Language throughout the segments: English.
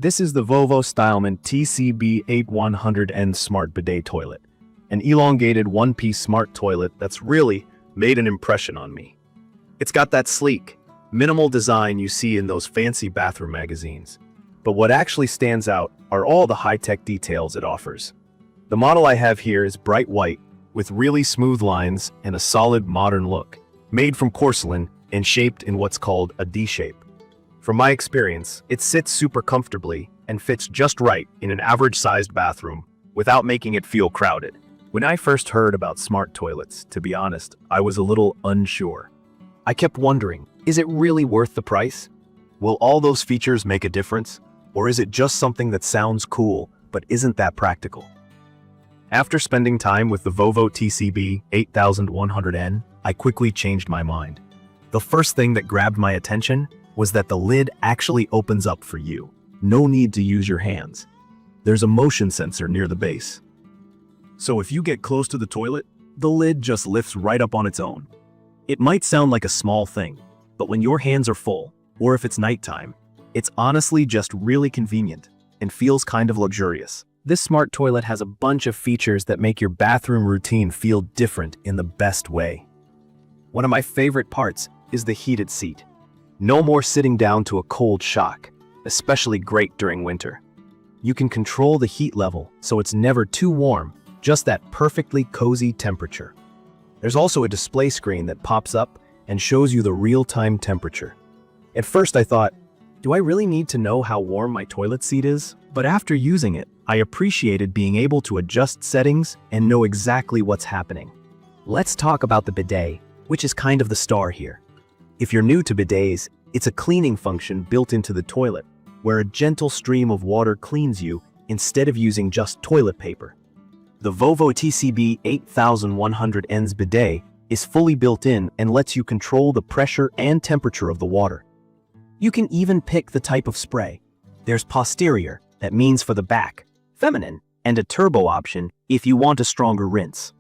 This is the VOVO STYLEMENT TCB-8100N Smart Bidet Toilet, an elongated one-piece smart toilet that's really made an impression on me. It's got that sleek, minimal design you see in those fancy bathroom magazines. But what actually stands out are all the high-tech details it offers. The model I have here is bright white, with really smooth lines and a solid modern look, made from porcelain and shaped in what's called a D shape. From my experience, it sits super comfortably and fits just right in an average-sized bathroom without making it feel crowded. When I first heard about smart toilets, to be honest, I was a little unsure. I kept wondering, is it really worth the price? Will all those features make a difference? Or is it just something that sounds cool but isn't that practical? After spending time with the VOVO TCB-8100N, I quickly changed my mind. The first thing that grabbed my attention was that the lid actually opens up for you. No need to use your hands. There's a motion sensor near the base. So if you get close to the toilet, the lid just lifts right up on its own. It might sound like a small thing, but when your hands are full, or if it's nighttime, it's honestly just really convenient and feels kind of luxurious. This smart toilet has a bunch of features that make your bathroom routine feel different in the best way. One of my favorite parts is the heated seat. No more sitting down to a cold shock, especially great during winter. You can control the heat level so it's never too warm, just that perfectly cozy temperature. There's also a display screen that pops up and shows you the real-time temperature. At first I thought, do I really need to know how warm my toilet seat is? But after using it, I appreciated being able to adjust settings and know exactly what's happening. Let's talk about the bidet, which is kind of the star here. If you're new to bidets, it's a cleaning function built into the toilet, where a gentle stream of water cleans you instead of using just toilet paper. The VOVO TCB-8100N's bidet is fully built in and lets you control the pressure and temperature of the water. You can even pick the type of spray. There's posterior, that means for the back, feminine, and a turbo option if you want a stronger rinse.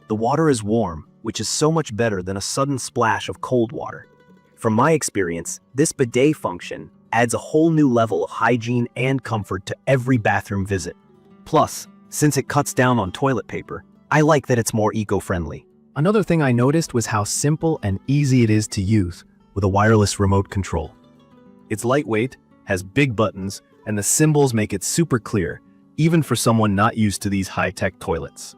The water is warm, which is so much better than a sudden splash of cold water. From my experience, this bidet function adds a whole new level of hygiene and comfort to every bathroom visit. Plus, since it cuts down on toilet paper, I like that it's more eco-friendly. Another thing I noticed was how simple and easy it is to use with a wireless remote control. It's lightweight, has big buttons, and the symbols make it super clear, even for someone not used to these high-tech toilets.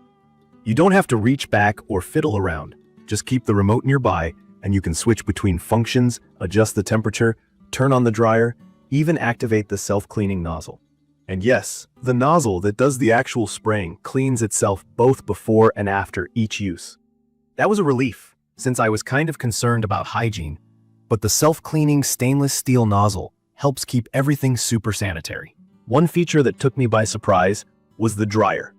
You don't have to reach back or fiddle around. Just keep the remote nearby, and you can switch between functions, adjust the temperature, turn on the dryer, even activate the self-cleaning nozzle. And yes, the nozzle that does the actual spraying cleans itself both before and after each use. That was a relief, since I was kind of concerned about hygiene, but the self-cleaning stainless steel nozzle helps keep everything super sanitary. One feature that took me by surprise was the dryer.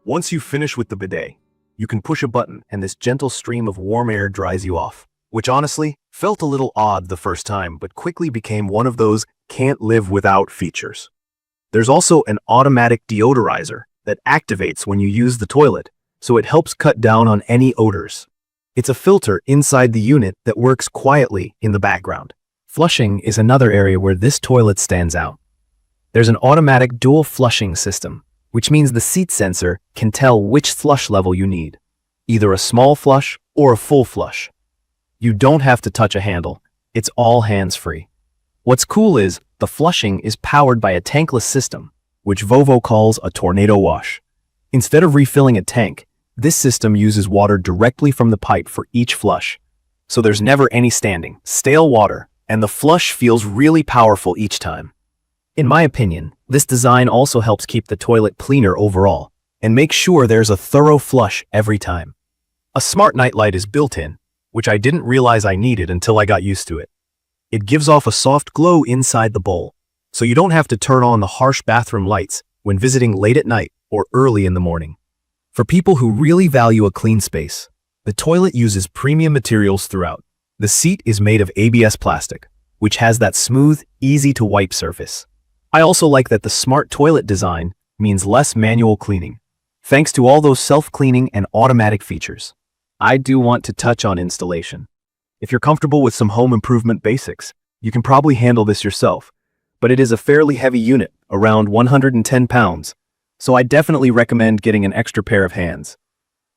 Once you finish with the bidet, you can push a button and this gentle stream of warm air dries you off, which honestly felt a little odd the first time, but quickly became one of those can't live without features. There's also an automatic deodorizer that activates when you use the toilet, so it helps cut down on any odors. It's a filter inside the unit that works quietly in the background. Flushing is another area where this toilet stands out. There's an automatic dual flushing system, which means the seat sensor can tell which flush level you need, either a small flush or a full flush. You don't have to touch a handle. It's all hands-free. What's cool is the flushing is powered by a tankless system, which VOVO calls a tornado wash. Instead of refilling a tank, this system uses water directly from the pipe for each flush. So there's never any standing, stale water, and the flush feels really powerful each time. In my opinion, this design also helps keep the toilet cleaner overall and makes sure there's a thorough flush every time. A smart nightlight is built in, which I didn't realize I needed until I got used to it. It gives off a soft glow inside the bowl, so you don't have to turn on the harsh bathroom lights when visiting late at night or early in the morning. For people who really value a clean space, the toilet uses premium materials throughout. The seat is made of ABS plastic, which has that smooth, easy-to-wipe surface. I also like that the smart toilet design means less manual cleaning, thanks to all those self-cleaning and automatic features. I do want to touch on installation. If you're comfortable with some home improvement basics, you can probably handle this yourself. but it is a fairly heavy unit, around 110 pounds, so I definitely recommend getting an extra pair of hands.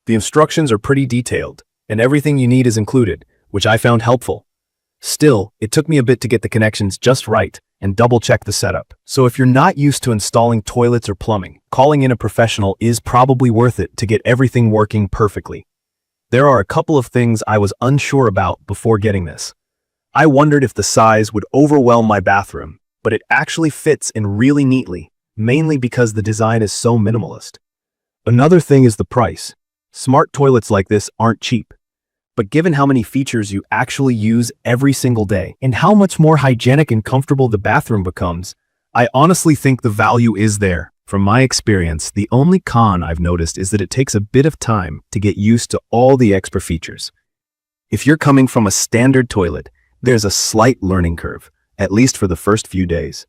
The instructions are pretty detailed, and everything you need is included, which I found helpful. Still, it took me a bit to get the connections just right and double-check the setup. So if you're not used to installing toilets or plumbing, calling in a professional is probably worth it to get everything working perfectly. There are a couple of things I was unsure about before getting this. I wondered if the size would overwhelm my bathroom, but it actually fits in really neatly, mainly because the design is so minimalist. Another thing is the price. Smart toilets like this aren't cheap. But given how many features you actually use every single day, and how much more hygienic and comfortable the bathroom becomes, I honestly think the value is there. From my experience, the only con I've noticed is that it takes a bit of time to get used to all the extra features. If you're coming from a standard toilet, there's a slight learning curve, at least for the first few days.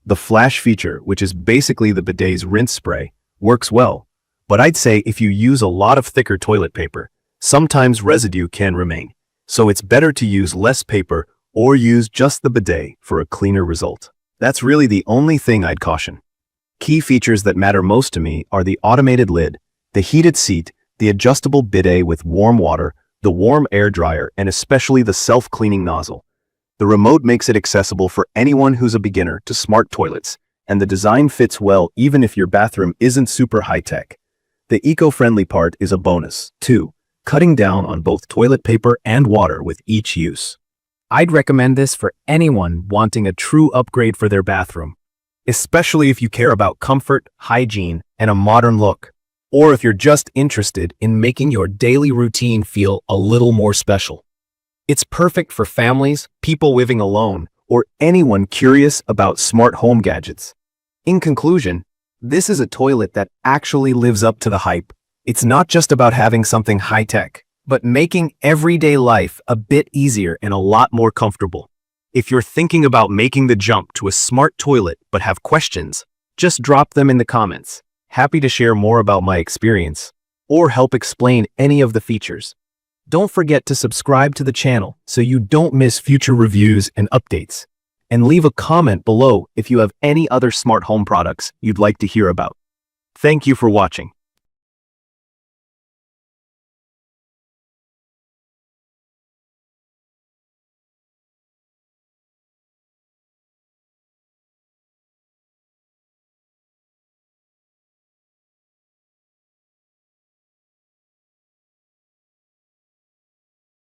The flash feature, which is basically the bidet's rinse spray, works well, but I'd say if you use a lot of thicker toilet paper, sometimes residue can remain, so it's better to use less paper or use just the bidet for a cleaner result. That's really the only thing I'd caution. Key features that matter most to me are the automated lid, the heated seat, the adjustable bidet with warm water, the warm air dryer, and especially the self-cleaning nozzle. The remote makes it accessible for anyone who's a beginner to smart toilets, and the design fits well even if your bathroom isn't super high-tech. The eco-friendly part is a bonus, too, cutting down on both toilet paper and water with each use. I'd recommend this for anyone wanting a true upgrade for their bathroom, especially if you care about comfort, hygiene, and a modern look, or if you're just interested in making your daily routine feel a little more special. It's perfect for families, people living alone, or anyone curious about smart home gadgets. In conclusion, this is a toilet that actually lives up to the hype. It's not just about having something high-tech, but making everyday life a bit easier and a lot more comfortable. If you're thinking about making the jump to a smart toilet but have questions, just drop them in the comments. Happy to share more about my experience or help explain any of the features. Don't forget to subscribe to the channel so you don't miss future reviews and updates. And leave a comment below if you have any other smart home products you'd like to hear about. Thank you for watching.